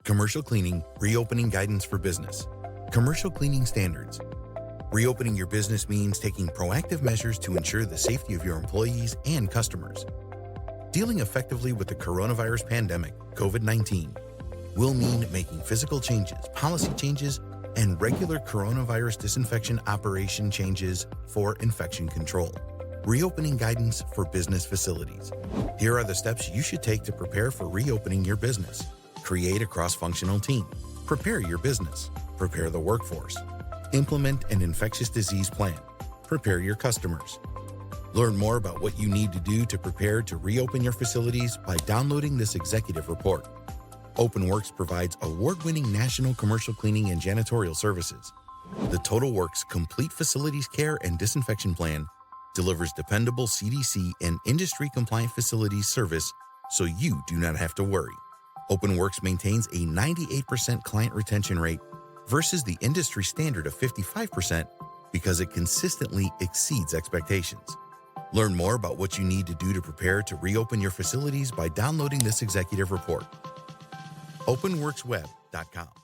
Commercial cleaning, reopening guidance for business. Commercial cleaning standards. Reopening your business means taking proactive measures to ensure the safety of your employees and customers. Dealing effectively with the coronavirus pandemic, COVID-19, will mean making physical changes, policy changes, and regular coronavirus disinfection operation changes for infection control. Reopening guidance for business facilities. Here are the steps you should take to prepare for reopening your business. Create a cross-functional team. Prepare your business. Prepare the workforce. Implement an infectious disease plan. Prepare your customers. Learn more about what you need to do to prepare to reopen your facilities by downloading this executive report. OpenWorks provides award-winning national commercial cleaning and janitorial services. The TotalWorks Complete Facilities Care and Disinfection Plan delivers dependable CDC and industry-compliant facilities service so you do not have to worry. OpenWorks maintains a 98% client retention rate versus the industry standard of 55% because it consistently exceeds expectations. Learn more about what you need to do to prepare to reopen your facilities by downloading this executive report. OpenWorksWeb.com